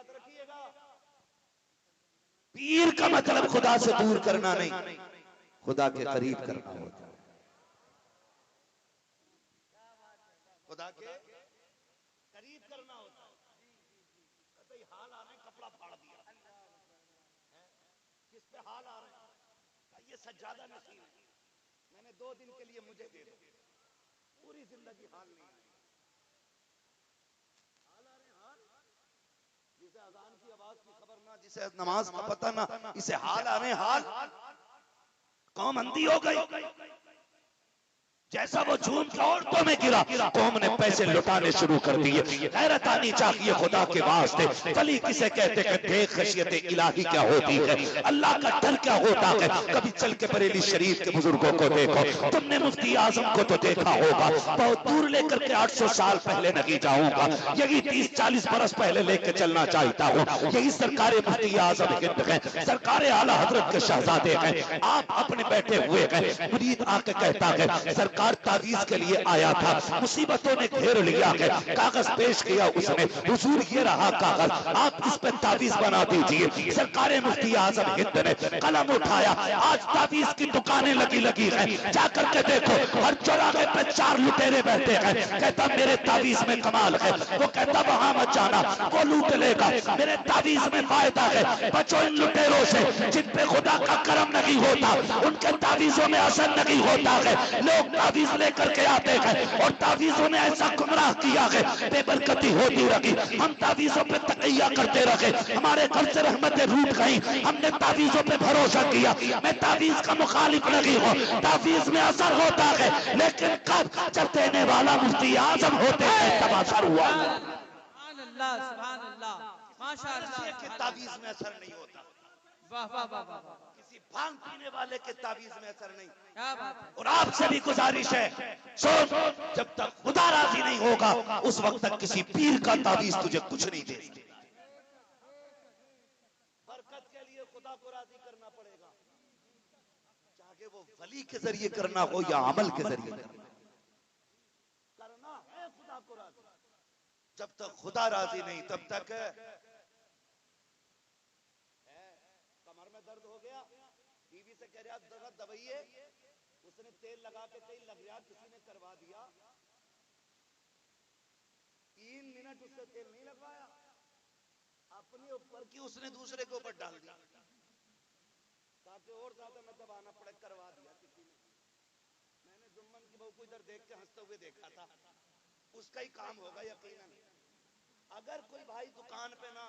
याद रखिएगा, पीर का मतलब खुदा से दूर करना नहीं, खुदा के करीब करना होता है। खुदा के करीब करना होता है। कहते हाल आ रहे, कपड़ा फाड़ दिया, किस पे हाल आ रहे हैं? ये सज्जादा नसीब है, मैंने 2 दिन के लिए मुझे दे दो, पूरी जिंदगी हाल नहीं आए। हाल आ रहे हैं, हाल, जिसे अजान की आवाज की खबर ना, जिसे नमाज का पता ना, इसे हाल आ रहे हैं। हाल कौम अंधी हो गई, जैसा वो झूम के औरतों में गिरा, कौम ने पैसे लुटाने शुरू कर दिए। गैरत आनी चाहिए खुदा के वास्ते। वली किसे कहते हैं? देख खशियत इलाही क्या होती है, अल्लाह का डर क्या होता है। कभी चल के बरेली शरीफ के बुजुर्गों को देखो, तुमने मुफ्ती आजम को तो देखा होगा, बहुत दूर लेकर के 800 साल पहले नहीं जाऊंगा, यही 30-40 बरस पहले लेके चलना चाहता हूँ। यही सरकार मुफ्ती आजम हिंद है, सरकार आला हजरत के शहजादे हैं। आप अपने बैठे हुए हैं, मुरीद आके कहता है सरकार तावीज के लिए आया था, मुसीबतों ने घेर लिया है, कागज पेश किया उसने, हुजूर ये रहा कागज, आप इस पे तावीज बना दीजिए। सरकार मुफ्ती आजम हिंद ने कलम उठाया, आज तावीज की दुकानें लगी हैं, जाकर के देखो हर चौराहे पे 4 लुटेरे बैठे हैं। कहता मेरे तावीज में कमाल है, वो कहता वहां मत जाना, वो लूट लेगा, मेरे तावीज में फायदा है। बचो इन लुटेरों से, जिन पे खुदा का करम नहीं होता, उनके तावीजों में असर नहीं होता है। लोग तावीज लेकर के आते हैं और तावीजों ने ऐसा गुमराह किया है, बेबरकती होती रही। हम तावीजों पे तकैया करते रहे, हमारे घर से रहमतें रूठ गई, हमने तावीजों पे भरोसा किया। मैं तावीज का मुखालिफ नहीं हूँ, तावीज में असर होता है, लेकिन कब? जब देने वाला मुफ्ती आजम होते हैं तब असर हुआ। तावीज में असर नहीं होता, वाह वाह वाह वाह, किसी भांग पीने वाले के तावीज में असर नहीं। क्या बात है। और आपसे भी गुजारिश है, सोच, जब तक खुदा राजी नहीं होगा उस वक्त तक किसी पीर का तावीज तुझे कुछ नहीं दे। बरकत के लिए खुदा को राजी करना पड़ेगा, चाहे वो वली के जरिए करना हो या अमल के जरिए करना है खुदा को राजी। जब तक खुदा राजी नहीं तब तक कमर में दर्द हो गया, बीवी से कह रहा दर्द दवाइए, उसने तेल लगा के कहीं लग गया, किसी ने करवा दिया, 3 मिनट उससे तेल नहीं लगवाया, अपने ऊपर की उसने दूसरे के ऊपर डाल दिया ताकि और ज्यादा न दबाना पड़े, करवा दिया किसी ने। मैंने जुम्मन की बहू को इधर देख के हंसते हुए देखा था, उसका ही काम होगा यकीनन। अगर कोई भाई दुकान पे ना,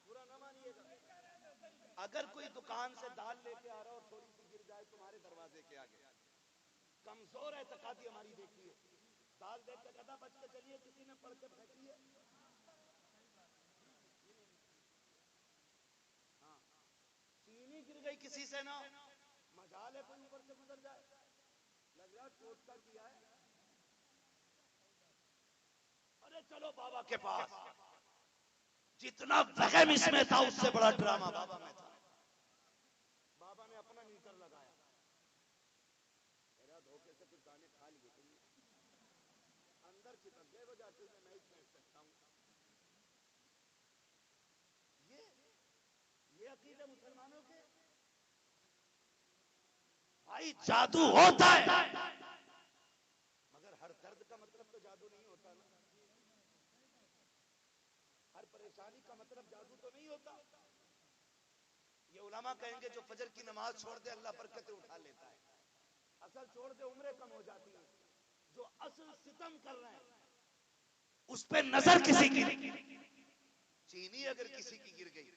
बुरा ना मानिएगा, अगर कोई दुकान से दाल लेके आ रहा और थोड़ी सी गिर जाए तुम्हारे दरवाजे के आगे, कमजोर है तकादी हमारी, देखिए दाल देख के कहता बच के चलिए, किसी ने पढ़ के फेंकी है। हाँ, चीनी गिर गई किसी से ना, मजाल है कोई ऊपर से गुजर जाए, लग रहा टोटका किया है। अरे चलो बाबा के पास, जितना वहम इसमें था उससे बड़ा ड्रामा बाबा में था। बाबा ने अपना मीटर लगाया, धोखे से कुछ दाने खा लिए तुमने, अंदर चिपक गए वो जाते मैं नहीं फेंक सकता हूं। ये अकीदे मुसलमानों के। भाई जादू होता है, मगर हर दर्द का मतलब तो जादू नहीं होता ना, हर परेशानी का मतलब जादू तो नहीं होता। ये उलमा कहेंगे जो फजर की नमाज छोड़ दे अल्लाह बरकतें उठा लेता है, असल छोड़ दे उम्रें कम हो जाती है। जो असल सितम कर रहे हैं उस पे नजर किसी की, चीनी अगर किसी की गिर गई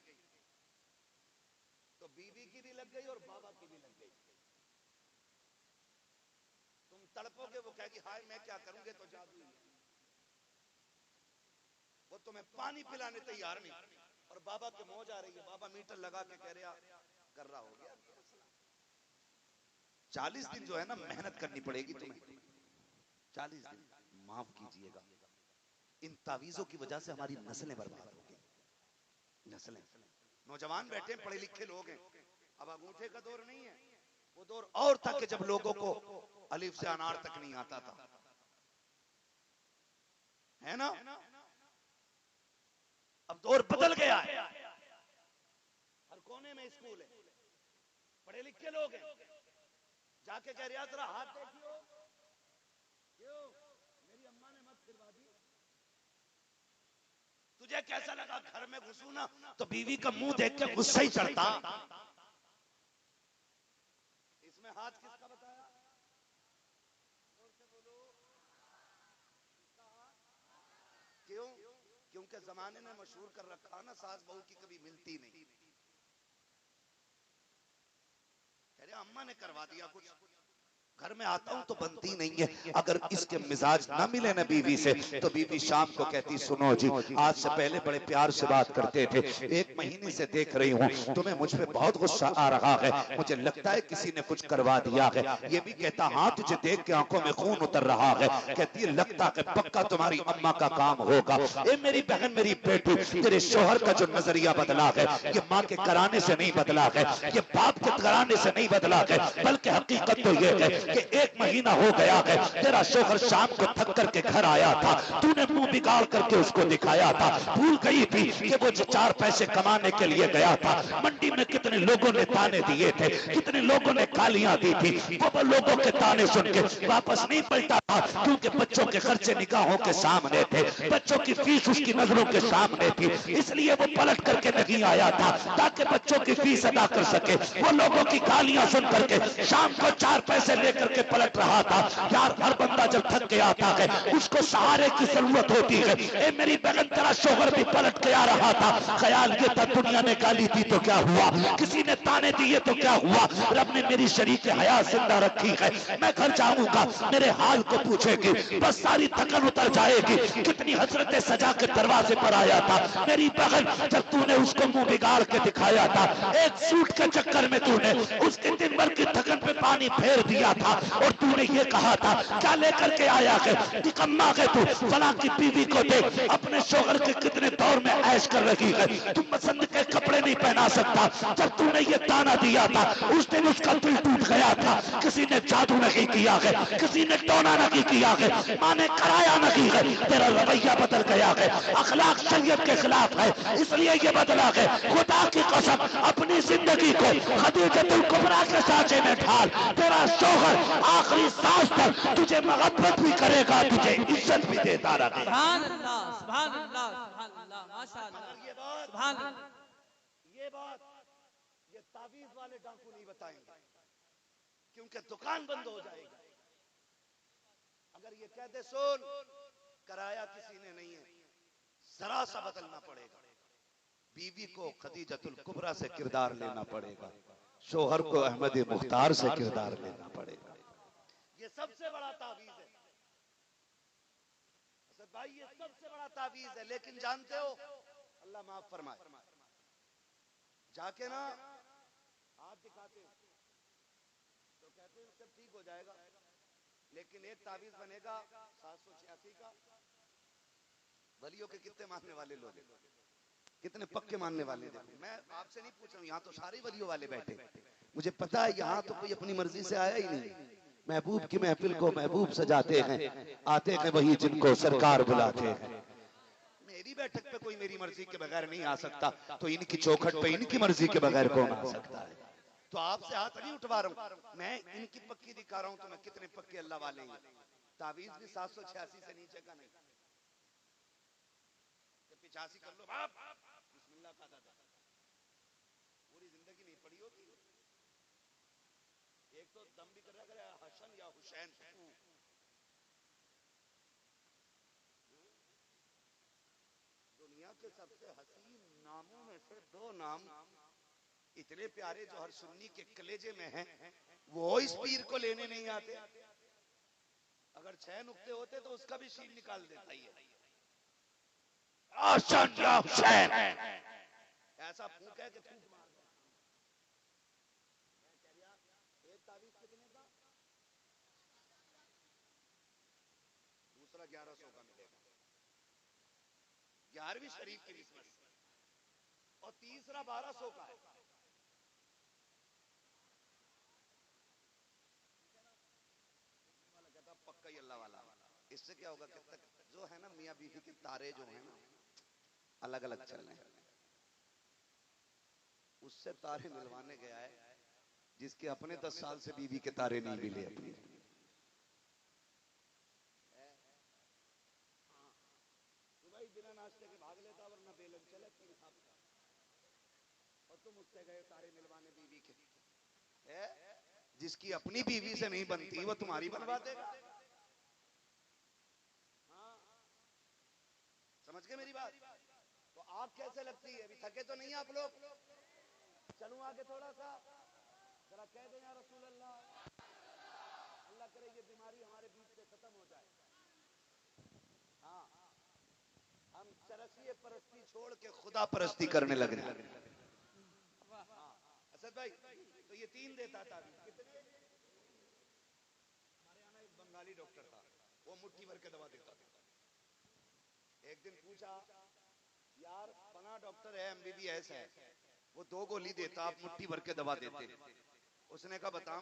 तो बीवी की भी लग गई और बाबा की भी लग गई। तुम तड़पोगे, वो कहेगी हाय मैं क्या करूंगे, तो जादू ही है। वो तुम्हें पानी पिलाने तैयार नहीं और बाबा के मौज आ रही है, बाबा मीटर लगा के कह रहा कर रहा हो गया। 40 दिन जो है ना मेहनत करनी पड़ेगी तुम्हें, 40 दिन। माफ कीजिएगा, इन तावीजों की वजह से हमारी नस्लें बर्बाद हो गई। नस्लें, नौजवान बैठे पढ़े लिखे लोग हैं, अब अंगूठे का दौर नहीं है, वो दौर और था कि जब लोगों को अलिफ से अनार तक नहीं आता था, है ना। अब दौर बदल गया है, हर कोने में स्कूल है, पढ़े लिखे लोग हैं। जाके कह रहा जरा हाथ देखियो, क्यों मेरी अम्मा ने मत फिरवा दी। तुझे कैसा लगा घर में घुसू ना तो बीवी का मुंह देख के गुस्सा ही चढ़ता। इसमें हाथ किसका बताया? क्यों? क्योंकि जमाने ने मशहूर कर रखा ना सास बहू की कभी मिलती नहीं। कह रहे अम्मा ने करवा दिया कुछ, घर में आता हूं तो बनती नहीं है। अगर इसके मिजाज ना मिले ना बीवी से तो बीवी शाम को कहती सुनो जी आज से पहले बड़े प्यार से बात करते थे, 1 महीने से देख रही हूँ तुम्हें मुझ पे बहुत गुस्सा आ रहा है, मुझे लगता है किसी ने कुछ करवा दिया है। ये भी कहता हाँ तुझे देख के आंखों में खून उतर रहा है। कहती है लगता है पक्का तुम्हारी अम्मा का काम होगा। ए मेरी बहन मेरी बेटी, तेरे शोहर का जो नजरिया बदला है ये माँ के कराने से नहीं बदला है, ये बाप के कराने से नहीं बदला है, बल्कि हकीकत तो ये है कि 1 महीना हो गया है तेरा शोहर शाम को थक करके घर आया था, तूने मुंह बिगाड़ करके उसको दिखाया था। भूल गई थी कि वो 4 पैसे कमाने के लिए गया था। मंडी में कितने लोगों ने ताने दिए थे, कितने लोगों ने गालियां दी थी, वो लोगों के ताने सुन के वापस नहीं पलटा था, क्योंकि बच्चों के खर्चे निगाहों के सामने थे, बच्चों की फीस उसकी नजरों के सामने थी, इसलिए वो पलट करके नहीं आया था ताकि बच्चों की फीस अदा कर सके। वो लोगों की गालियां सुन करके शाम को 4 पैसे लेकर के पलट रहा था। यार हर बंदा जब थक के आता है उसको सहारे की जरूरत होती है। ए मेरी बहन तेरा शोहर भी पलट के आ रहा था, ख्याल ये था दुनिया ने गाली दी तो क्या हुआ, किसी ने ताने दिए तो क्या हुआ, रब ने मेरी शरीक हयात जिंदा रखी है। मैं घर जाऊंगा मेरे हाल को पूछेगी, बस सारी थकन उतर जाएगी। कितनी हसरतें सजा के दरवाजे पर आया था मेरी बहन, जब तूने उसको मुंह बिगाड़ के दिखाया था, एक सूट के चक्कर में तूने उसके दिन भर की थकन पे पानी फेर दिया था और तूने ये कहा था क्या लेकर के आया है, निकम्मा है तू, फला की बीवी को देख अपने शोहर के कितने दौर में ऐश कर रही है, तुम पसंद के कपड़े नहीं पहना सकता। जब तूने ये ताना दिया था उस दिन उसका दिल टूट गया था। किसी ने जादू नहीं किया है, किसी ने टोना नहीं किया है, माँ ने कराया नहीं है, तेरा रवैया बदल गया है, अखलाक शरीयत के खिलाफ है इसलिए ये बदला है। खुदा की कसम अपनी जिंदगी को खदीजतुल कुबरा के साँचे में ढाल, तेरा शोहर आखिरी सांस तक तुझे मोहब्बत भी करेगा, तुझे इज्जत भी देता रहेगा। सुभान अल्लाह सुभान अल्लाह सुभान अल्लाह माशाअल्लाह सुभान अल्लाह। ये बात ये तावीज वाले डाकू नहीं बताएंगे, क्योंकि दुकान बंद हो जाएगी। अगर ये कह दे सुन कराया किसी ने नहीं है, जरा सा बदलना पड़ेगा। बीवी को खदीजतुल कुबरा से किरदार लेना पड़ेगा, शोहर को अहमद मुख्तार से किरदार लेना पड़ेगा। ये सबसे बड़ा तावीज है असद भाई, ये सबसे बड़ा तावीज है। लेकिन जानते हो अल्लाह माफ फरमाए, जाके ना हाथ दिखाते हैं तो कहते हैं सब ठीक हो जाएगा, लेकिन एक तावीज बनेगा 786 का। वलियों के कितने मानने वाले लोग हैं, कितने पक्के मानने वाले हैं। मैं आपसे नहीं पूछ रहा हूँ, यहाँ तो सारे वलियों वाले बैठे, मुझे पता है यहाँ तो कोई अपनी मर्जी से आया ही नहीं। महबूब की महफिल को महबूब सजाते हैं, आते हैं वही जिनको सरकार बुलाते हैं। मेरी बैठक पे कोई मेरी मर्जी के बगैर नहीं आ सकता, तो इनकी चौखट पे इनकी मर्जी के बगैर कौन आ सकता है। तो आपसे हाथ नहीं उठवा रहा हूँ, मैं इनकी पक्की दिखा रहा हूँ तो मैं कितने पक्के अल्लाह वाले हैं। तावीज भी 786 से नीचे का नहीं, 85 कर लो बाप, बिस्मिल्लाह का दादा, पूरी जिंदगी नहीं पड़ी होगी। एक तो दम भी कर रहा करे हसन या हुसैन, दुनिया के सबसे हसीन नामों में से 2 नाम इतने प्यारे जो हर सुन्नी के कलेजे में हैं, वो इस पीर को लेने नहीं आते। अगर 6 नुक्ते होते तो उसका भी शीन निकाल देता ही है। हसन या हुसैन ऐसा फूक है कि फूक मार दे। मैं कह रहा एक तावीज कितने का, दूसरा 1100 का मिलेगा, 11वीं शरीफ की रिस्मत, और तीसरा 1200 का है। वाला कहता पक्का ही अल्लाह वाला, इससे क्या होगा कि तक जो है ना मियाँ बीवी के तारे जो है ना अलग अलग चल रहे हैं। उससे तारे मिलवाने गया है जिसके अपने 10 साल से बीवी के तारे नहीं मिले अपनी। तो भाई बिना नाश्ते के भाग लेता वरना बेलन चले 3 साल का। और तुम उससे गए तारे मिलवाने बीवी के। जिसकी अपनी बीवी से नहीं बनती वो तुम्हारी बनवा देगा। हाँ, समझ गए मेरी बात? तो आग कैसे लगती है? अभी थके तो नहीं आप लोग? चलूं आगे थोड़ा सा, जरा कह दे या रसूल अल्लाह। अल्लाह करे ये बीमारी हमारे बीच से खत्म हो जाए। हाँ, हम चरसिए परस्ती छोड़ के खुदा परस्ती करने लगे। असद भाई तो ये 3 देता था। कितने? हमारे यहाँ एक बंगाली डॉक्टर था, वो मुट्ठी भर के दवा देता था। एक दिन पूछा, यार पना डॉक्टर है, MBBS है, वो 2 गोली देता, आप मुट्ठी भर के दवा देते। उसने कहा बताओ।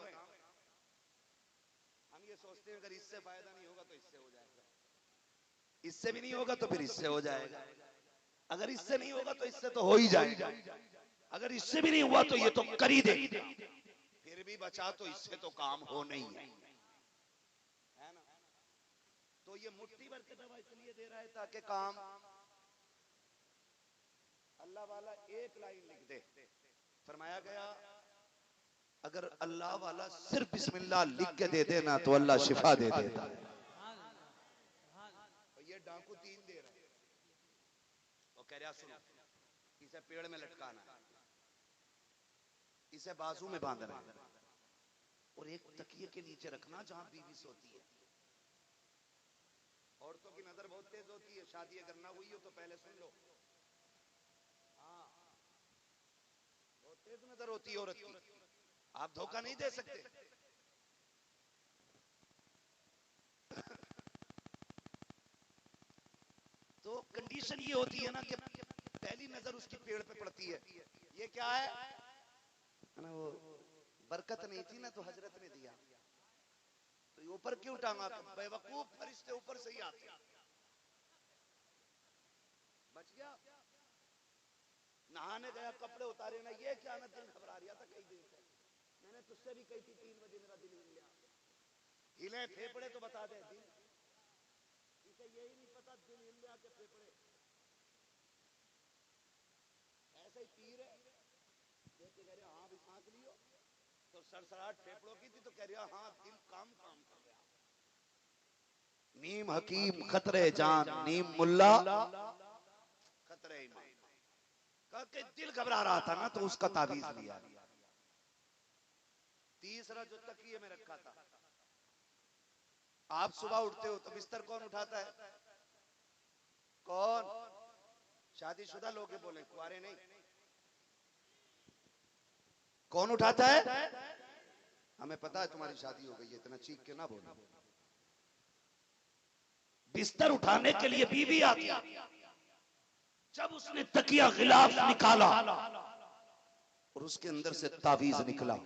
हम ये सोचते हैं अगर इससे फायदा नहीं होगा तो इससे हो जाएगा, इससे भी नहीं होगा तो फिर इससे हो जाएगा, अगर इससे नहीं होगा तो इससे तो हो ही जाएगा, अगर इससे भी नहीं हुआ तो ये तो कर ही देगा, फिर भी बचा तो इससे तो काम हो नहीं है ना। तो ये मुट्ठी भर के दवा इसलिए दे रहा है ताकि काम। अल्लाह वाला एक लाइन लिख दे, फरमाया गया अगर अल्लाह वाला सिर्फ बिस्मिल्लाह लिख के दे देना तो अल्लाह शिफा दे देता। ये डाकू 3 दे रहा है। वो कह रहा सुनो, इसे पेड़ में लटकाना है, इसे बाजू में बांधना है और एक तकिए के नीचे रखना जहां बीवी सोती है। औरतों की नजर बहुत तेज होती है, शादी अगर ना हुई हो तो पहले सुन लो। हाँ, बहुत तेज नजर होती है औरत की, आप धोखा नहीं दे सकते। तो कंडीशन ये होती है ना कि पहली नजर उसकी पेड़ पे पड़ती है। ये क्या है ना, वो बरकत नहीं थी ना तो हजरत ने दिया, तो ये ऊपर क्यों टांगा? बेवकूफ, फरिश्ते ऊपर से ही आते। बच गया। नहाने गया, कपड़े उतारे ना, ये क्या ना, दिल घबरा रहा था कई दिन से। मैंने तुझसे भी कही थी 3 बजे मेरा दिल हिल गया। हिले फेफड़े तो बता दे, दिल इसे यही नहीं पता दिल हिल गया के फेफड़े। ऐसे ही पी रहे देख के कह रहे हाँ भी सांस लियो, तो सरसराहट फेफड़ों की थी तो कह रहा हाँ दिल काम काम कर रहा। नीम हकीम खतरे जान, नीम मुल्ला खतरे ईमान। कि दिल घबरा रहा था ना तो उसका ताबीज लिया। तीसरा जो तकिए में रखा था, आप सुबह उठते हो तो बिस्तर कौन उठाता है? कौन? शादीशुदा लोग बोले, कुआरे नहीं। कौन उठाता है? हमें पता है तुम्हारी शादी हो गई है, इतना चीख के ना बोलो। बिस्तर उठाने के लिए बीवी आती, जब उसने तकिया गिलाफ निकाला और उसके अंदर से तावीज निकला,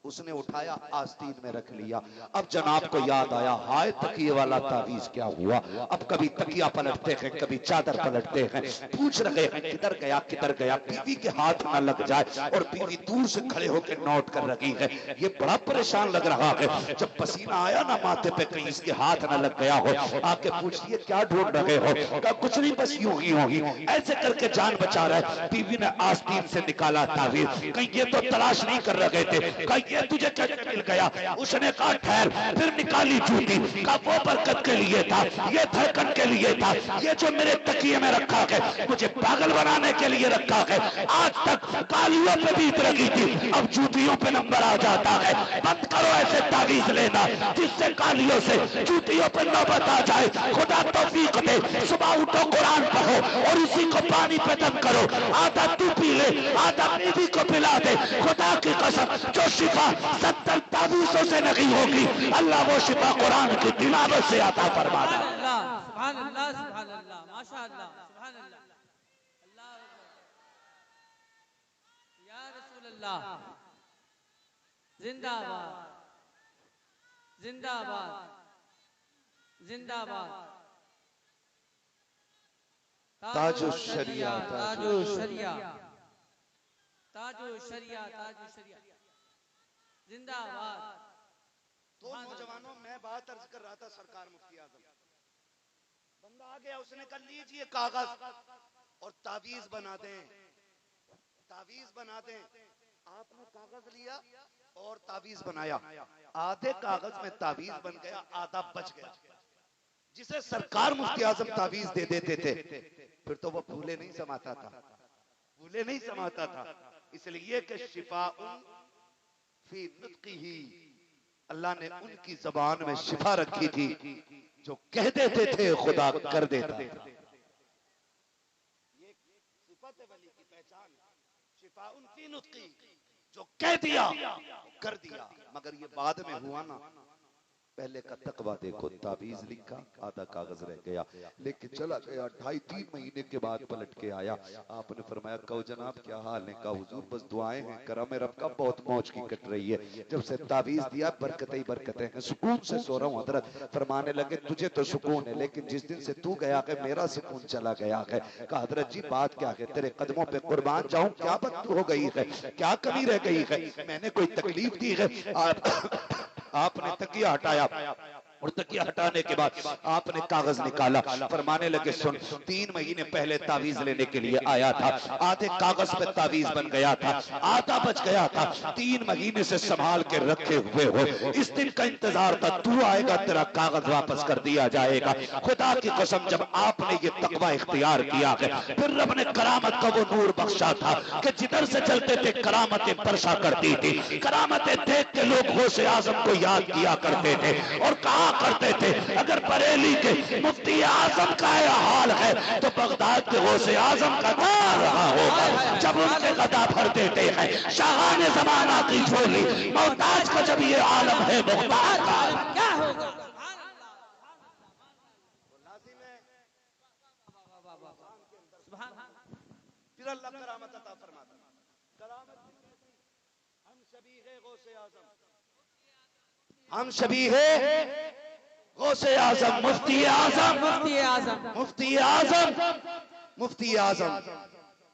उसने उठाया, आस्तीन में रख लिया। अब जनाब को याद आया, हाय तकिए वाला तावीज क्या हुआ? अब कभी तकिया पलटते हैं, कभी चादर पलटते हैं, पूछ रहे हैं किधर गया किधर गया, बीवी के हाथ ना लग जाए। और बीवी दूर से खड़े होकर नोट कर रही है। ये बड़ा परेशान लग रहा है। जब पसीना आया ना माथे पे, कहीं इसके हाथ ना लग गया हो, आके पूछती है क्या ढूंढ रहे हो? कहा कुछ नहीं, बस यूं ही होगी। ऐसे करके जान बचा रहा है। बीवी ने आस्तीन से निकाला तावीज, कहीं ये तो तलाश नहीं कर रहे थे, कहीं ये तुझे कैसे मिल गया? उसने कहा ठहर, फिर निकाली जूती, कहा वो बरकत के लिए था, ये धड़कन के लिए था, ये जो मेरे तकिए में रखा है मुझे पागल बनाने के लिए रखा है। आज तक कालियों पे बीत रखी थी, अब जूतियों पे नंबर आ जाता है। बंद करो ऐसे तावीज लेना जिससे कालियों से जूतियों पे नौबत आ जाए। खुदा तौफीक दे, सुबह उठो कुरान पढ़ो और उसी को पानी पे दम करो। आधा तू पी ले, आधा बीवी को पिला दे। खुदा की कसम, जो शिफा 70 ताबीजों से नहीं होगी, अल्लाह वो शिफा कुरान की तिलावत से आता फरमाना। सुभान अल्लाह, सुभान अल्लाह, माशाअल्लाह, सुभान अल्लाह, अल्लाह या रसूल अल्लाह, जिंदाबाद जिंदाबाद जिंदाबाद। ताजो शरिया ताजो शरिया ताजो शरिया ताजो शरिया जिंदाबाद। तो नौजवानों, मैं बात अर्ज कर रहा था सरकार मुफ्ती आजम, बंदा आ गया, उसने कहा लीजिए कागज और तावीज बना दें, तावीज बना दें। आपने कागज लिया और तावीज बनाया, आधे कागज में तावीज बन गया, आधा बच गया। जिसे सरकार मुफ्ती आजम तावीज दे देते थे, फिर तो वो फूले नहीं समाता था, फूले नहीं समाता था। इसलिए कि शिफाउन फी नुत्क़िही, अल्लाह ने उनकी जबान में शिफा रखी थी, जो कह देते थे खुदा कर देता। ये सिफत है वली की पहचान, शिफाउन फी नुत्क़ी, जो कह दिया कर दिया। मगर ये बाद में हुआ ना, पहले का तकवा देखो, ताबीज लिखा, आधा कागज रह गया, लेकिन चला गया। 2.5-3 महीने के बाद पलट के आया। आपने फरमाया, कहो जनाब क्या हाल है? कहा हुजूर बस दुआएं हैं, करम रब का बहुत मौज की कट रही है। जब से ताबीज दिया बरकतें ही बरकतें हैं, सुकून से सो रहा हूँ। हजरत फरमाने लगे, तुझे तो सुकून है, लेकिन जिस दिन से तू गया है मेरा सुकून चला गया है। कहा हजरत जी बात क्या है? तेरे कदमों पे कुर्बान जाऊं, क्या बात हो गई है, क्या कमी रह गई है, मैंने कोई तकलीफ दी है? आपने तकिया हटाया और तकिया हटाने के बाद आपने कागज निकाला। फरमाने लगे, सुन, 3 महीने पहले तावीज लेने के लिए आया था, आधे कागज पे तावीज बन गया था, आधा बच गया था, 3 महीने से संभाल के रखे हुए हो। इस दिन का इंतजार था, तू आएगा, तेरा कागज वापस कर दिया जाएगा। खुदा की कसम, जब आपने ये तकवा इख्तियार किया है, फिर रब ने करामत का वो नूर बख्शा था कि जिधर से चलते थे करामतें बरसा करती थी। करामतें देख के लोग गौसे आजम को याद किया करते थे और कहा करते थे, अगर बरेली के मुफ्ती आजम का हाल है तो बगदाद के गौसे आजम का क्या रहा होगा। जब उनके गदा भर देते हैं शाहाने जमाना की झोली, मोहताज का जब ये आलम है, मुख्तार का क्या होगा? फिर अल्लाह करामत अता फरमाता। करामत हम शबीहे गौसे आजम, हम शबीहे गौसे आजम, मुफ्ती आजम, मुफ्ती आजम, मुफ्ती आजम, मुफ्ती आजम।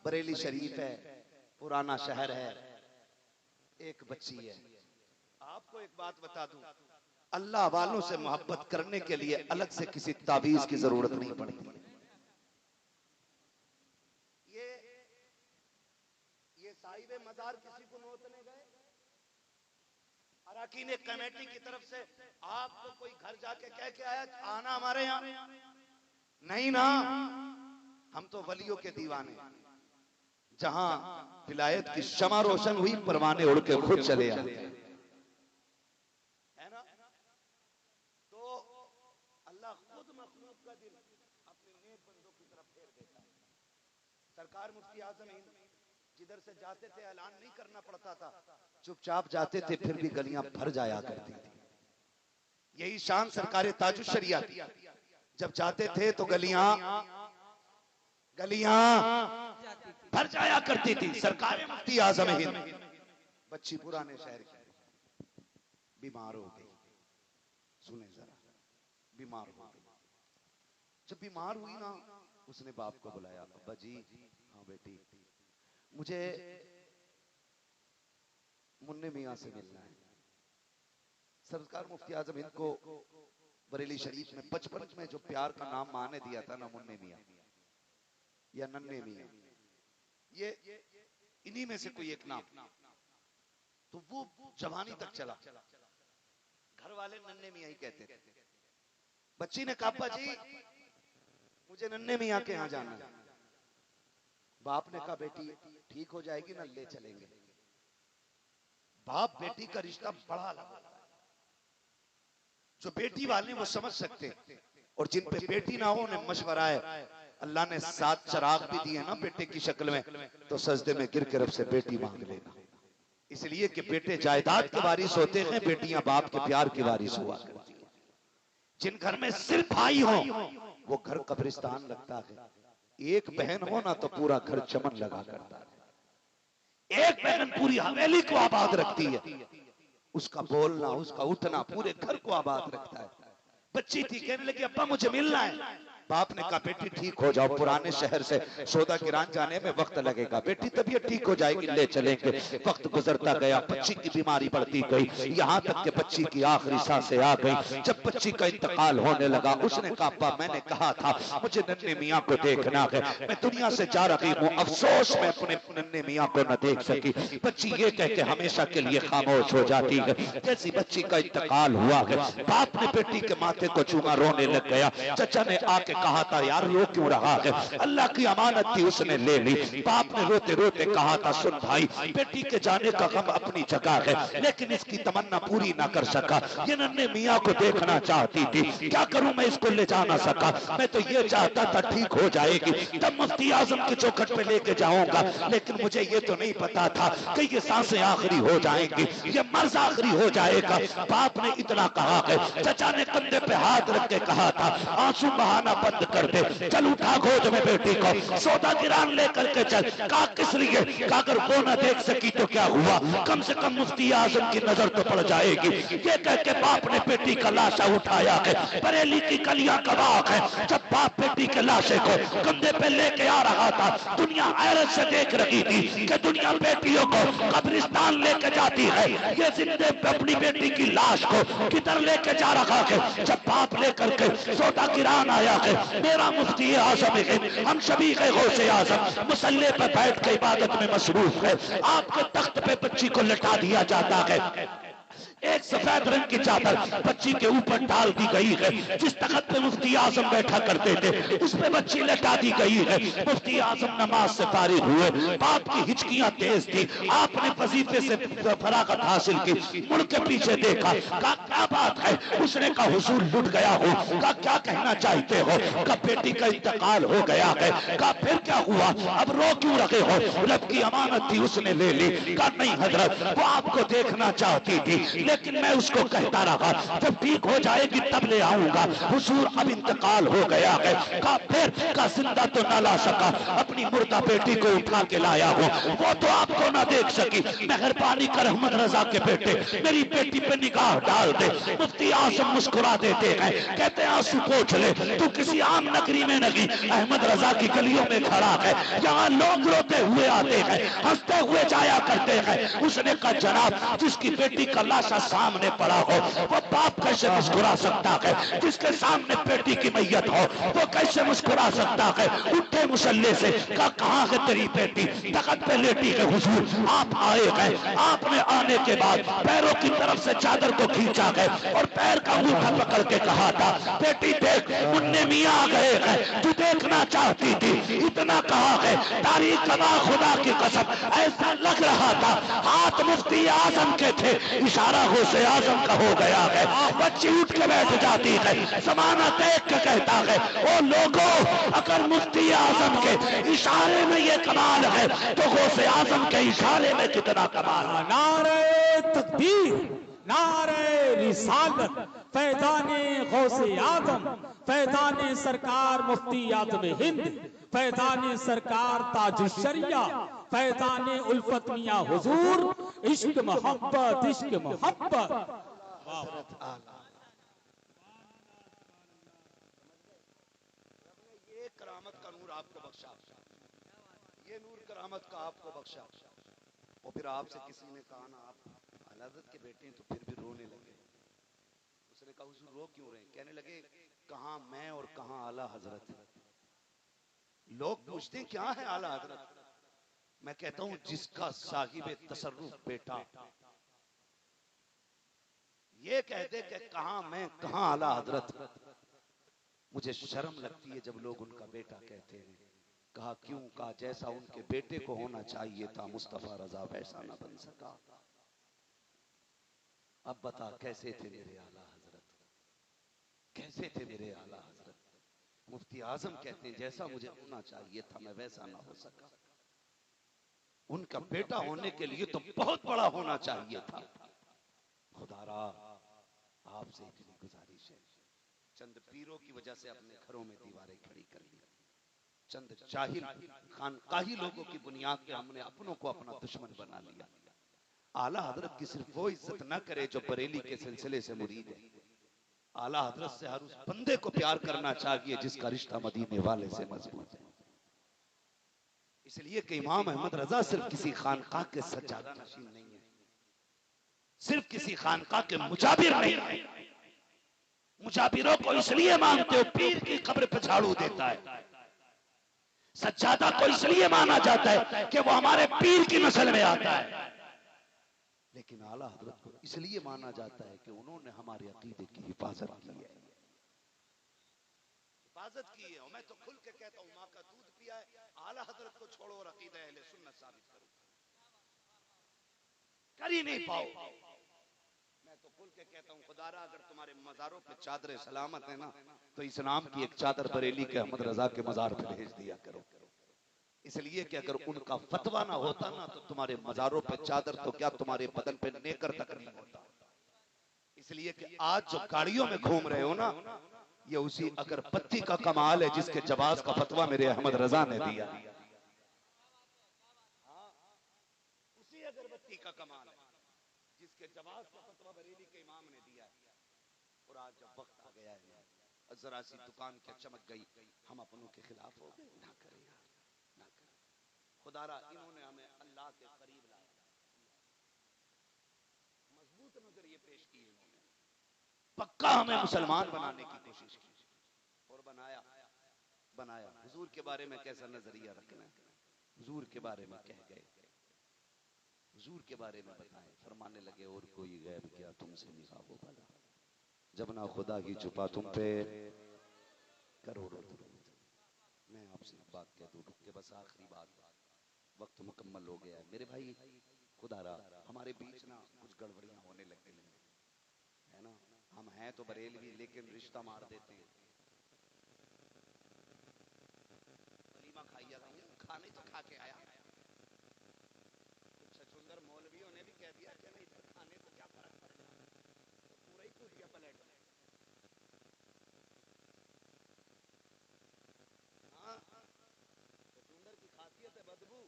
बरेली शरीफ है, पुराना शहर है, एक बच्ची है। आपको एक बात बता दूं, अल्लाह वालों से मोहब्बत करने के लिए अलग से किसी तावीज की जरूरत नहीं पड़ती। ये साहिबे मजार किसी को नोतने गए, अराकीन कमेटी की तरफ से आपको कोई घर जाके कह के आया आना हमारे यहाँ? नहीं ना, हम तो वलियों के दीवाने। जहां विलायत की शमा रोशन हुई, परवाने उड़ के खुद चले आते है ना। तो अल्लाह खुद मखलूक का दिल अपने नेक बंदों की तरफ फेर देता है। सरकार मुफ्ती आजम हिंद जिधर से जाते थे ऐलान नहीं करना पड़ता था, चुपचाप जाते थे, फिर भी गलियां भर जाया करती थी। यही शान सरकार ताजुश शरिया, जब जाते थे तो गलियां भर जाया करती थी। सरकार मुफ्ती आजम हिंद, बच्ची पुराने शहर की बीमार हो गई, सुने जरा, बीमार हो गई। जब बीमार हुई ना, उसने बाप को बुलाया, अब्बा जी, हाँ बेटी, मुझे मुन्ने मियाँ से मिलना है। सरकार मुफ्ती आजम हिंद को बरेली शरीफ में बचपन में जो प्यार का नाम माँ ने दिया था ना, मुन्ने मियाँ या नन्हे मियाँ, ये इन्हीं में से कोई एक नाम, तो वो जवानी तक चला। घर वाले नन्हे मियाँ ही कहते थे। बच्ची ने कहा, अब्बा जी मुझे नन्हे मियाँ के यहाँ जाना है। बाप ने कहा, बेटी ठीक हो जाएगी ना, ले चलेंगे। बाप बेटी का रिश्ता बड़ा लगा, जो बेटी वाले वो समझ सकते, और जिन पे बेटी ना हो उन्हें मशवरा है। अल्लाह ने 7 चराग भी दिए ना बेटे की शक्ल में, तो सजदे में गिर के रब से बेटी मांग लेना। इसलिए कि बेटे जायदाद के वारिस होते हैं, बेटियां बाप के प्यार की वारिस हुआ करती हैं। जिन घर में सिर्फ भाई हो वो घर कब्रिस्तान लगता है। एक बहन हो ना तो पूरा घर चमन लगा करता है। एक बहन पूरी हवेली को आबाद रखती है, उसका बोलना, उसका उठना पूरे घर को आबाद रखता है। बच्ची थी, कहने लगी, अब्बा मुझे मिलना है। बाप ने कहा बेटी ठीक हो जाओ, पुराने शहर से सौदा गिरान जाने में वक्त लगेगा, बेटी तबीयत ठीक हो जाएगी, ले चलेंगे। वक्त गुजरता गया, बच्ची की बीमारी बढ़ती गई, यहाँ तक कि बच्ची की आखिरी सांसें आ गई। जब बच्ची का इंतकाल होने लगा, उसने कहा अब्बा मैंने कहा था मुझे नन्हे मियाँ को देखना है, मैं दुनिया से जा रही हूँ, अफसोस मैं अपने नन्हे मियाँ को न देख सकी। बच्ची ये कह के हमेशा के लिए खामोश हो जाती है। जैसी बच्ची का इंतकाल हुआ है, बाप ने बेटी के माथे को चूमा, रोने लग गया। चचा ने आके कहा था यार रो क्यों रहा है, अल्लाह की अमानत थी उसने ले ली। बाप ने रोते रोते कहा था सुन भाई, बेटी के जाने का गम अपनी जगह है, लेकिन इसकी तमन्ना पूरी ना कर सका। ये नन्हे मियाँ को देखना चाहती थी, क्या करूं मैं इसको ले जा ना सका। मैं तो ये चाहता था ठीक हो जाएगी तब मुफ्ती आजम की चौखट पे लेके जाऊंगा, लेकिन मुझे ये तो नहीं पता था कि ये सांसें आखिरी हो जाएंगी, ये मर्ज आखिरी हो जाएगा। बाप ने इतना कहा है। चचा ने कंधे पे हाथ रख के कहा था आंसू बहाना बंद कर दे, चल उठा गोद में बेटी को, सौदा गिरान लेकर के चल। कहा किस लिए, कहा अगर वो ना देख सकी तो क्या हुआ, कम से कम मुफ्ती आजम की नजर तो पड़ जाएगी। ये कह के बाप ने बेटी का लाशा उठाया है। बरेली की गलियां गवाह है, जब बाप बेटी के लाशे को कंधे पे लेके आ रहा था, दुनिया हैरत से देख रही थी कि दुनिया बेटियों को कब्रिस्तान लेके जाती है, ये जिंदे अपनी बेटी की लाश को किधर लेके जा रहा है। जब बाप लेकर के सौदा गिरान आया है, मेरा मुफ्ती आजम है, हम सभी के गौसे आजम मुसल्ले पर बैठ के इबादत में मसरूफ है, आपके तख्त पे बच्ची को लटा दिया जाता है। एक सफेद रंग की चादर बच्ची के ऊपर डाल दी गई है, जिस तख्त पे मुफ्ती आजम बैठा करते थे उस पे बच्ची लटा दी गई है। मुफ्ती आजम नमाज से फारिग हुए, बाप की हिचकियां तेज थी, आपने वजीफे से फरागत हासिल की, मुड़ के पीछे देखा, कहा क्या बात है, उसने कहा हुजूर लुट गया हो, कहा क्या कहना चाहते हो, कहा बेटी का इंतकाल हो गया है, कहा फिर क्या हुआ, अब रो क्यों रहे हो, रब की अमानत थी उसने ले ली। कहा नहीं हजरत वो आपको देखना चाहती थी, लेकिन मैं उसको कहता रहा जब ठीक हो जाएगी तब ले आऊंगा, हुजूर अब इंतकाल हो गया है। कहा फिर, का जिंदा तो ना ला सका, अपनी मुर्दा बेटी को उठा के लाया हो, वो तो आपको ना देख सकी, मेहरबानी कर अहमद रजा के बेटे मेरी बेटी पे निगाह डाल दे। मुफ्ती आजम मुस्कुरा देते हैं, कहते हैं आंसू पोंछ ले, तू किसी आम नगरी में नहीं अहमद रजा की गलियों में खड़ा है, यहाँ लोग रोते हुए आते हैं, हंसते हुए जाया करते हैं। उसने कहा जनाब जिसकी बेटी का लाशा सामने पड़ा हो वो बाप कैसे मुस्कुरा सकता है, जिसके सामने बेटी की मैयत हो वो कैसे मुस्कुरा सकता है। उठे मुसल्ले से, कहा कहाँ है तेरी बेटी, तख्त पे लेटी है हुजूर, आप आए हैं। आपने आने के बाद पैरों की तरफ से चादर को खींचा है और पैर का अंगूठा पकड़ के कहा था बेटी देख मुन्ने मियाँ आ गए हैं, तू देखना चाहती थी, इतना कहा है। तारीख गवाह खुदा की कसम ऐसा लग रहा था हाथ मुफ्ती आजम के थे, इशारा गौसे आजम का हो गया है। बच्ची उठ के बैठ जाती है, जमाना देख के कहता है ओ लोगों अगर मुफ्ती आजम के इशारे में ये कमाल है तो गौसे आजम के इशारे में कितना कमाल है। नारे तकबीर, नारे रिसालत, फैजाने गौसे आजम, फैजाने सरकार मुफ्ती आजम हिंद, फैजाने सरकार ताजुशरिया, फैजाने उल्फत मियां हुजूर, इश्क मोहब्बत इश्क मोहब्बत। ये करामत का नूर आपको बख्शा, ये नूर करामत का आपको बख्शा। और फिर आपसे किसी ने कहा ना आप आला हज़रत के बेटे हैं, तो फिर भी रोने लगे। उसने कहा हुजूर रो क्यों रहे, कहने लगे कहां मैं और कहां आला हजरत। लोग पूछते हैं क्या है आला हजरत, मैं कहता हूं जिसका साहिब तसर्रुफ बेटा ये कह दे कि कहां मैं कहां आला हजरत, मुझे शर्म लगती है जब लोग उनका बेटा कहते हैं। कहा क्यों, कहा जैसा उनके बेटे को होना चाहिए था मुस्तफा रजा वैसा ना बन सका। अब बता कैसे थे मेरे आला हजरत, कैसे थे मेरे आला हजरत। मुफ्ती आजम कहते हैं जैसा मुझे होना चाहिए था मैं वैसा ना हो सका। उनका बेटा होने के लिए तो बहुत बड़ा होना चाहिए था। खुदारा आपसे इतनी गुजारिश है, चंद पीरों की वजह से अपने घरों में दीवारें खड़ी कर ली, चंद जाहिल खानकाही लोगों की बुनियाद पे हमने अपनों को अपना दुश्मन बना लिया। आला हजरत की सिर्फ वो इज्जत न करे जो बरेली के सिलसिले से मुरीद है, आला हजरत से हर उस बंदे को प्यार करना चाहिए जिसका रिश्ता मदीने वाले से मजबूत है। इसलिए कि इमाम अहमद रजा सिर्फ किसी खानकाह के सज्जादा नशीन नहीं है, सिर्फ किसी खानकाह के मुजाबिर नहीं है। मुजाबिरों को इसलिए मानते हो पीर की कब्र पे झाड़ू देता है, सज्जादा को इसलिए माना जाता है कि वो हमारे पीर की नस्ल में आता है, लेकिन आला हजरत को इसलिए माना जाता है कि उन्होंने हमारे अकीदे की हिफाजत की है, हिफाजत की है। मैं तो खुल के कहता हूं, माँ का दूध पिया है, आला हजरत को छोड़ो और अकीदा अहले सुन्नत साबित करो, कर ही नहीं पाओ। मैं तो खुल के कहता हूं, खुदारा अगर तुम्हारे मजारों पे चादर सलामत है ना, तो इस्लाम की एक चादर बरेली के अहमद रजा के मजार पे भेज दिया करो। इसलिए कि अगर उनका फतवा ना होता ना, तो तुम्हारे मजारों पे चादर तो क्या तुम्हारे बदन पे नेकर तक नहीं होता। इसलिए कि आज जो गाड़ियों में घूम रहे हो ना, ये उसी अगरबत्ती का कमाल है जिसके जवाब का फतवा मेरे अहमद रजा ने दिया। उसी अगरबत्ती का कमाल है जिसके जवाब का फतवा बरेली के इमाम ने दिया है। और आज जब वक्त आ गया है, जरा सी दुकान क्या चमक गई, हम अपनों के खिलाफ हो गए। ना करें यार, ना करें। खुदारा इन्होंने हमें अल्लाह के करीब लाया, मजबूत नजरिए पेश किए इन्होंने, पक्का हमें मुसलमान बनाने की कोशिश की और बनाया। हुजूर के बारे में कैसा नजरिया रखना है, हुजूर के बारे में कह गए, हुजूर के बारे में बताएं, फरमाने लगे और कोई गैब क्या तुमसे निकाहो भला, जब ना खुदा ही छुपा तुम पे करोड़ों दुरूद। मैं आपसे एक बात कह दूं कि बस आखिरी बात, वक्त मुकम्मल हो गया है मेरे भाई। खुदारा हमारे बीच ना कुछ गड़बड़ियां होने लग गई है ना, हम हैं तो बरेलवी लेकिन रिश्ता मार देते हैं। वलीमा खाइया खाने तो खा के आया, छछुंदर मौलवियों ने भी कह दिया कि नहीं इधर खाने तो क्या फर्क पड़ेगा, तो पूरा ही कूद गया प्लेट में। हाँ, छछुंदर की खासियत है बदबू।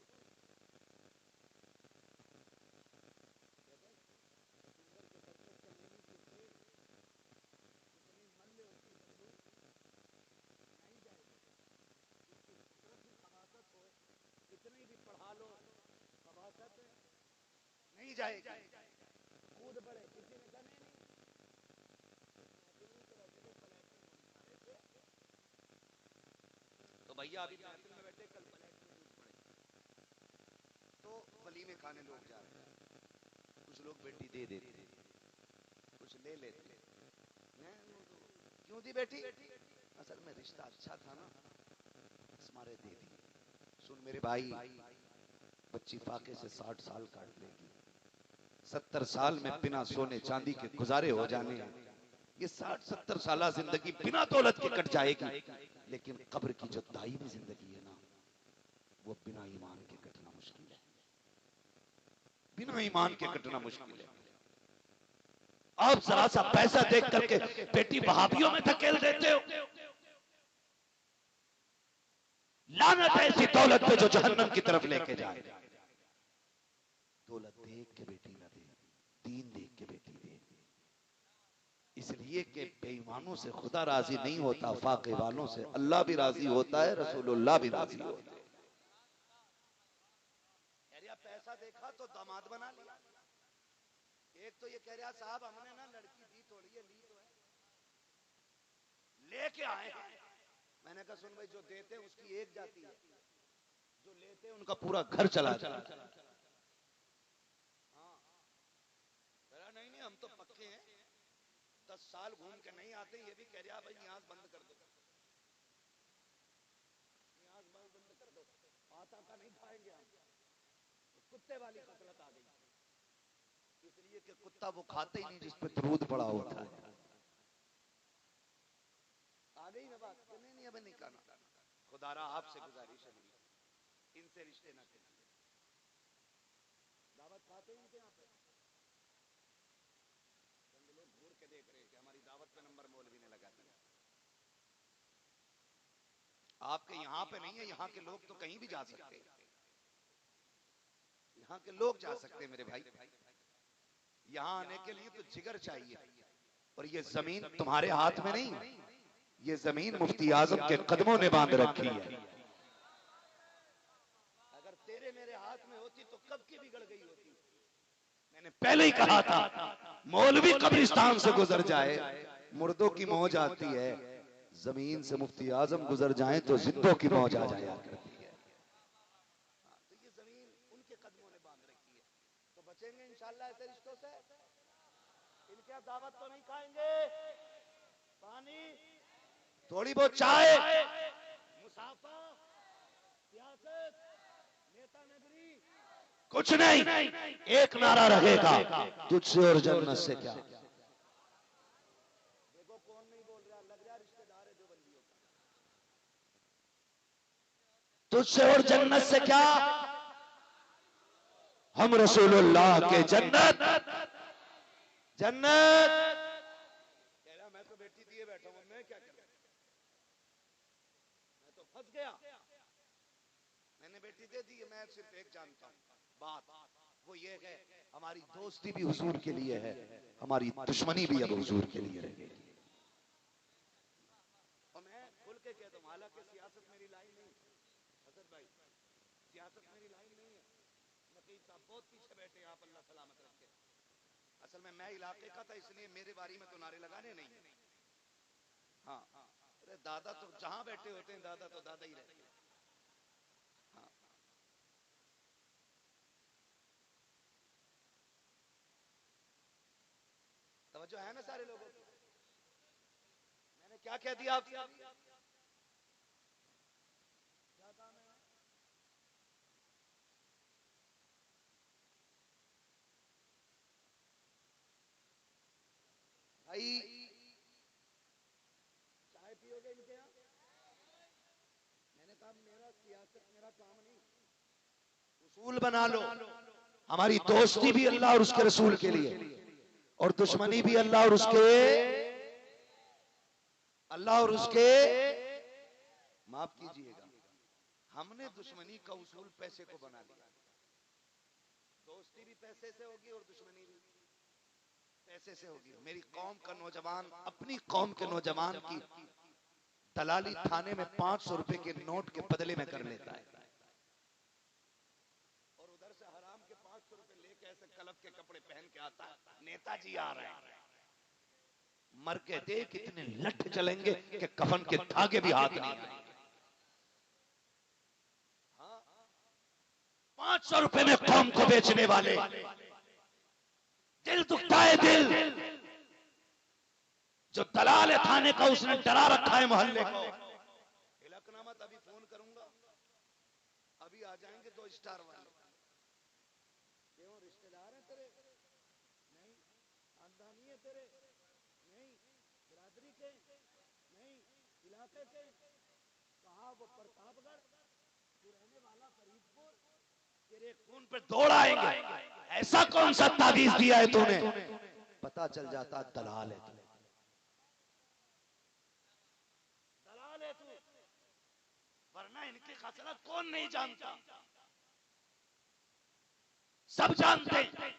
कितनी भी पढ़ा लो, खबासत नहीं जाएगी, कूद पड़े। किसी ने कहा नहीं। तो भैया अभी महफिल में बैठे, कल प्लेट में कूद पड़े। तो वलीमे खाने लोग जा रहे हैं, कुछ लोग बेटी दे देते, कुछ ले लेते। क्यों दी बेटी? असल में रिश्ता अच्छा था ना, हमारे दे दी। सुन मेरे भाई, बच्ची फाके से 60 साल काट लेगी, 70 साल में बिना सोने चांदी के गुजारे हो जाने, ये 60-70 साल जिंदगी बिना दौलत के कट जाएगी, लेकिन कब्र की जो दायमी जिंदगी है ना, वो बिना ईमान के कटना मुश्किल है, बिना ईमान के कटना मुश्किल है। आप जरा सा पैसा देख करके बेटी वहाबियों में धकेल देते हो, लानत है ऐसी दौलत पे जो जहन्नम की तरफ लेके जाए। दौलत देख के बेटी ना दे, दीन देख के बेटी दे। इसलिए कि बेईमानों से खुदा राजी नहीं होता, फाके वालों से अल्लाह भी राजी होता है, रसूलुल्लाह भी राजी होते हैं। पैसा देखा तो दामाद बना लिया। एक तो ये कह रहा साहब हमने ना लड़की दी थोड़ी है, ली तो है, लेके आए हैं। मैंने कहा सुन भाई, जो देते हैं उसकी एक जाती है, जो लेते हैं उनका पूरा घर चला जाता है। हाँ, नहीं नहीं हम तो पक्के हैं, 10 साल घूम के नहीं आते। ये भी कह रहा भाई न्याज बंद कर दो, न्याज बंद कर दो, आता का नहीं खाएंगे हम। कुत्ते वाली कसरत आ गई, इसलिए कि कुत्ता वो खाते ही नहीं जिस पे दरूद पड़ा होता है। आ गई ना बात? नहीं अबे नहीं खाना। खुदारा आपसे गुजारिश है, इनसे रिश्ते ना कीजिए। दावत खाते हैं इनके यहाँ पे, लोग घूर के देख रहे हैं कि हमारी दावत पे नंबर मौलवी ने लगा दिया। आपके यहाँ पे नहीं है, यहाँ के लोग तो कहीं भी जा सकते हैं, यहाँ के लोग जा सकते हैं मेरे भाई। यहाँ आने के लिए तो जिगर चाहिए, और ये जमीन तुम्हारे हाथ में नहीं, ये जमीन मुफ्ती आजम के कदमों ने बांध रखी है। अगर तेरे मेरे हाथ में होती तो कब की बिगड़ गई होती। मैंने पहले ही कहा था, मौलवी कब्रिस्तान से गुजर जाए मुर्दों की मौज आती है, जमीन से मुफ्ती आजम गुजर जाए तो जिंदों की मौज आ जाया करती है। तो ये जमीन उनके कदमों ने बांध रखी है, तो बचेंगे इंशाल्लाह ऐसे रिश्तों से। इनके दावत तो नहीं खाएंगे, पानी, थोड़ी बहुत चाय, मुसाफा, सियासत, नेता नगरी, कुछ नहीं। एक नारा रहेगा, तुझसे और जन्नत से क्या। देखो कौन नहीं बोल रहा, लग रहा रिश्तेदार है जो बंदियों का। तुझसे और जन्नत से क्या, हम रसूलुल्लाह के जन्नत जन्नत। कह रहा मैं तो बेटी दिए बैठा हूं, मैं क्या करूं, मैं तो फंस गया। मैंने बेटी दे दी, मैं सिर्फ एक जानता हूं बात, वो ये है हमारी दोस्ती भी हुजूर के लिए है, हमारी दुश्मनी भी अब हुजूर के लिए रहेगी। और मैं खुल के कहता हूं, हालांकि सियासत मेरी लाइन नहीं, हसन भाई सियासत मेरी लाइन नहीं है। नकीब साहब बहुत पीछे बैठे, आप अल्लाह सलामत रखे। असल में मैं इलाके का था, इसलिए मेरे बारी में तो नारे लगाने नहीं। हाँ, अरे दादा तो जहां बैठे होते हैं, दादा तो दादा ही रहते हैं। हाँ, तवज्जो है ना सारे लोगों की। मैंने क्या कह दिया आप, क्या काम है भाई, चाय पियोगे इनके यहाँ। मैंने कहा मेरा सियासत मेरा काम नहीं, उसूल बना लो, हमारी दोस्ती भी अल्लाह और उसके रसूल के लिए, और दुश्मनी भी अल्लाह और उसके माफ कीजिएगा, हमने दुश्मनी का उसूल पैसे को बना लिया। दोस्ती भी पैसे से होगी और दुश्मनी भी पैसे से होगी। मेरी कौम का नौजवान अपनी कौम के नौजवान की दलाली थाने में 500 रुपए के नोट के बदले में कर लेता है, और उधर से हराम के 500 रुपए लेके ऐसे कलफ के कपड़े पहन के आता है, नेताजी आ रहे हैं। मर के देख इतने लठ चलेंगे कि कफन के धागे भी हाथ नहीं आएंगे। 500 रुपए में कौम को बेचने वाले, दिल दुखता है दिल। जो दलाल थाने का उसने डरा रखा है मोहल्ले को। इलाकनामा अभी फोन करूंगा, अभी आ जाएंगे 2 स्टार वाले। क्यों रिश्तेदार है तेरे? नहीं। खानदानी है तेरे? नहीं। बिरादरी के? नहीं। इलाके के? कहा वो प्रतापगढ़, तू रहने वाला फरीदपुर, तेरे खून पे दौड़ आएंगे। ऐसा कौन सा ताबीज दिया है तूने? पता चल जाता दलाल है तू, दलाल है तू, वरना इनकी खसलत कौन नहीं जानता, सब जानते हैं।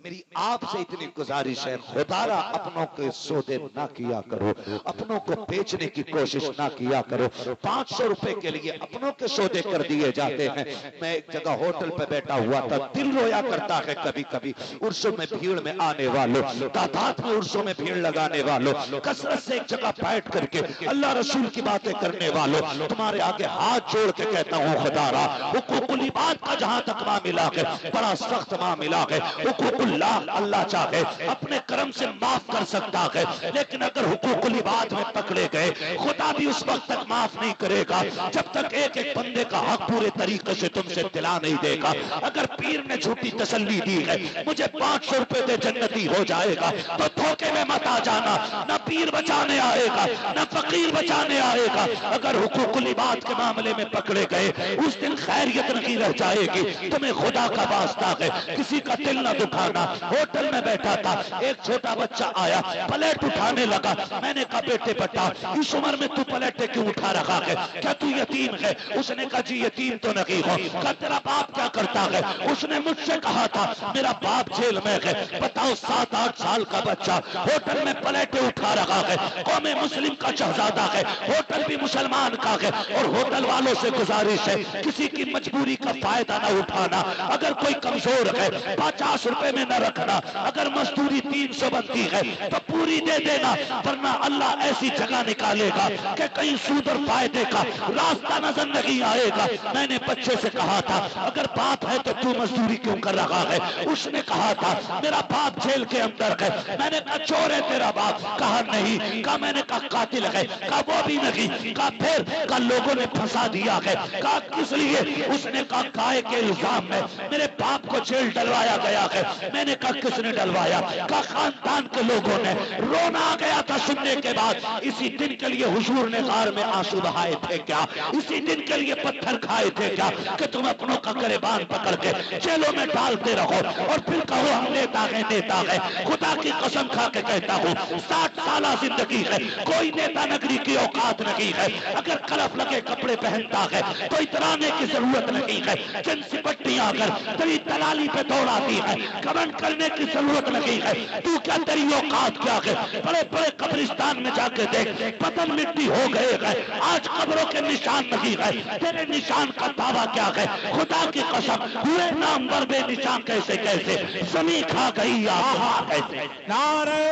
मेरी आपसे इतनी गुजारिश है, खुदारा अपनों के सौदे ना किया करो, अपनों को बेचने की कोशिश ना किया करो। 500 रुपए के लिए अपनों के सौदे कर दिए जाते हैं। मैं एक जगह होटल पे बैठा हुआ था, दिल रोया करता है कभी कभी। उर्सों में भीड़ में आने वालों, तादाद में उर्सों में भीड़ लगाने वालों, कसरत से एक जगह बैठ करके अल्लाह रसूल की बातें करने वालों, तुम्हारे आगे हाथ जोड़ के कहता हूँ खुदारा, हुकूकुल इबाद का जहां तक मामला है बड़ा सख्त मामला है। हुकूकुल अल्लाह चाहे अपने करम से माफ कर सकता है, लेकिन अगर हुकूकुल इबाद में पकड़े गए, खुदा भी उस वक्त तक माफ नहीं करेगा जब तक एक एक बंदे का हक पूरे तरीके से तुमसे दिला नहीं देगा। अगर पीर ने झूठी तसल्ली दी है मुझे 500 रुपए दे जन्नती हो जाएगा, तो धोखे में मत आ जाना। न पीर बचाने आएगा न फकीर बचाने आएगा। अगर हुकूकुल इबाद के मामले में पकड़े गए उस दिन खैरियत नहीं रह जाएगी। तुम्हें खुदा का वास्ता है किसी का दिल न दुखाना, था, होटल में बैठा था, एक छोटा बच्चा आया, प्लेट उठाने लगा। मैंने कहा बेटे बेटा, इस उम्र में तू प्लेट क्यों उठा रखा है, क्या तू यतीम है? उसने कहा जी यतीम तो नहीं हो। क्या तेरा बाप क्या करता है? उसने मुझसे कहा था मेरा बाप जेल में है। बताओ 7-8 साल का बच्चा होटल में प्लेटें उठा रहा है, कौमे मुस्लिम का शहजादा है, होटल भी मुसलमान का है, और होटल वालों से गुजारिश है किसी की मजबूरी का फायदा ना उठाना। अगर कोई कमजोर है 50 रुपए में न रखना, अगर मजदूरी 300 बनती है तो पूरी दे देना, वरना अल्लाह ऐसी जगह निकालेगा कि कहीं सूद और फायदे का रास्ता नजर नहीं आएगा। मैंने बच्चे से कहा था अगर बाप है तो तू मजदूरी क्यों कर रहा है? उसने कहा था मेरा बाप जेल के अंदर है। मैंने कहा चोर है तेरा बाप? कहा नहीं। कहा मैंने कहा कातिल है? कहा वो भी नहीं। कहा फिर? कहा लोगों ने फंसा दिया है। कहा किस लिए? उसने कहा गाय के इल्जाम में मेरे बाप को जेल डलवाया गया है। मैंने कहा किसने डलवाया? कहा खानदान के लोगों ने। रोना आ गया था सुनने के बाद। इसी दिन के लिए हुजूर ने गार में आंसू बहाए थे क्या? इसी दिन के लिए पत्थर खाए थे क्या कि तुम अपनों का गरेबान पकड़ के जेलों में डालते रहो और फिर कहो हम नेता है नेता है? खुदा की कसम खा के कहता हूँ 60 साल जिंदगी है, कोई नेता नगरी की औकात नहीं है। अगर कलफ लगे कपड़े पहनता है तो इतराने की जरूरत नहीं है। जिनसी पट्टियां अगर तेरी दलाली पे दौड़ाती है, कमेंट करने की जरूरत नहीं है। तू क्या, तेरी औकात क्या है? बड़े बड़े कब्रिस्तान में जाके देख, पतन मिट्टी हो गए हैं, आज कब्रों के निशान नहीं है। तेरे निशान का दावा क्या है? खुदा की कसम हुए नामवर बेनिशान कैसे कैसे जमीन खा गई आप कैसे। नारे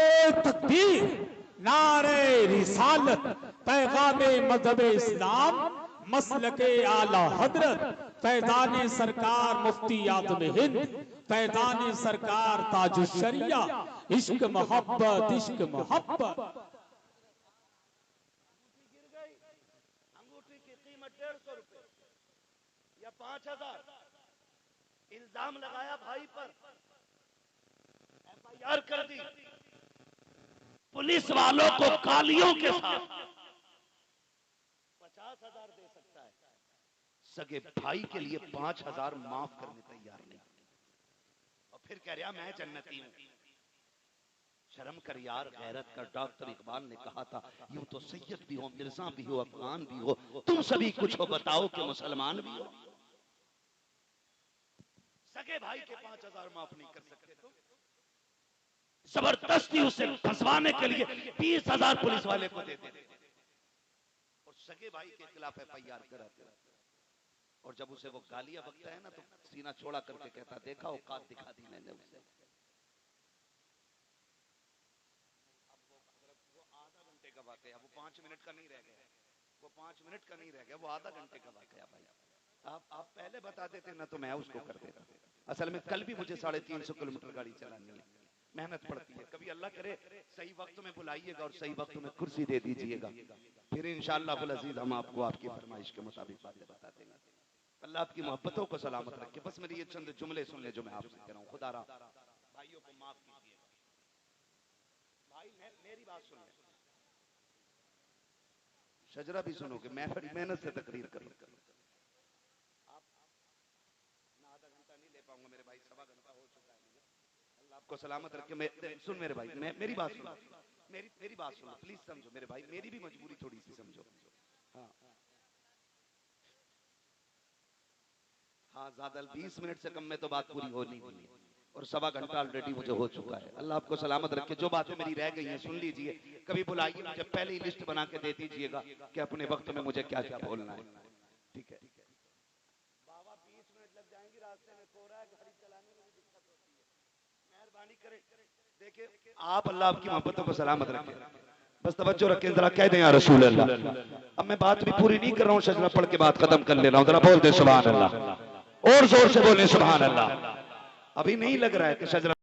तकबीर, नारे रिसालत, पैगामे मजहब इस्लाम, मसलके आला हजरत, फैजान सरकार मुफ्ती आज़म हिंद, फैजान सरकार ताजुश्शरिया, इश्क मोहब्बत इश्क मोहब्बत। अंगूठी की कीमत 150 रुपए या 5000। इल्जाम लगाया भाई पर, FIR कर दी। पुलिस वालों को गालियों के साथ 50,000 दे सकता है, सगे भाई के लिए 5,000 माफ करने तैयार नहीं। और फिर कह रहा मैं जन्नती हूं। शर्म कर यार, गैरत कर। डॉक्टर इकबाल ने कहा था यूं तो सैयद भी हो, मिर्जा भी हो, अफगान भी हो, तुम सभी कुछ हो, बताओ कि मुसलमान भी हो। सगे भाई के 5,000 माफ नहीं कर सकते तुम। जबरदस्ती उसे फंसवाने के लिए 20,000 पुलिस वाले को देते थे और सगे भाई के खिलाफ FIR कराते। और जब उसे वो गालियां बकता है ना तो सीना चौड़ा करके कहता देखा औकात दिखा दी मैंने उसे। वो आधा घंटे का वाकया, वो 5 मिनट का नहीं रह गया, वो 5 मिनट का नहीं रह गया, वो आधा घंटे का वाकया। भाई आप पहले बता देते ना तो मैं उसको कर देता। असल में कल भी मुझे 350 किलोमीटर गाड़ी चलानी है, मेहनत पड़ती है। कभी अल्लाह करे सही वक्त में बुलाइएगा और सही वक्त में कुर्सी दे दीजिएगा, फिर इंशाअल्लाह अल अजीज हम आपको आपकी फरमाइश के मुताबिक बातें बता देंगे। अल्लाह आपकी मोहब्बतों को सलामत रखे। बस मेरी ये चंद जुमले सुन ले जो मैं आपसे कह रहा हूँ। खुदा भाइयों को माफ कीजिएगा। भाई मेरी बात सुन ले, शजरा भी सुनोगे, मैं बड़ी मेहनत से तकरीर करूंगा। आप ना आधा घंटा नहीं ले पाऊंगा मेरे भाई, 1.25 घंटा हो चुका है मुझे। अल्लाह आपको सलामत रखे। सुन मेरे भाई, मेरी बात सुनो, मेरी बात सुनो प्लीज, समझो मेरे भाई, मेरी भी मजबूरी थोड़ी सी समझो। हाँ हाँ, ज्यादा 20 मिनट से कम में तो बात पूरी होनी नहीं है और 1.25 घंटा ऑलरेडी मुझे हो चुका है। अल्लाह आपको सलामत रखे। जो बातें मेरी रह गई हैं सुन लीजिए, कभी बुलाइए मुझे पहले ही लिस्ट बना के दे दीजिएगा कि अपने वक्त में मुझे क्या क्या बोलना है। ठीक है बाबा, 20 मिनट लग जाएंगे, रास्ते में कोहरा है, गाड़ी चलाने में भी दिक्कत होती है, मेहरबानी करें। देखिए आप अल्लाह आपकी मोहब्बतों को सलामत रखें। बस तवज्जो रखें, जरा कह दें या रसूल अल्लाह। अब मैं बात भी पूरी नहीं कर रहा हूँ, शजरा पढ़ के बात खत्म कर ले रहा हूँ। जरा बोल दे सुभान अल्लाह, और जोर से बोले सुभान अल्लाह। अभी नहीं लग रहा है कि शजरा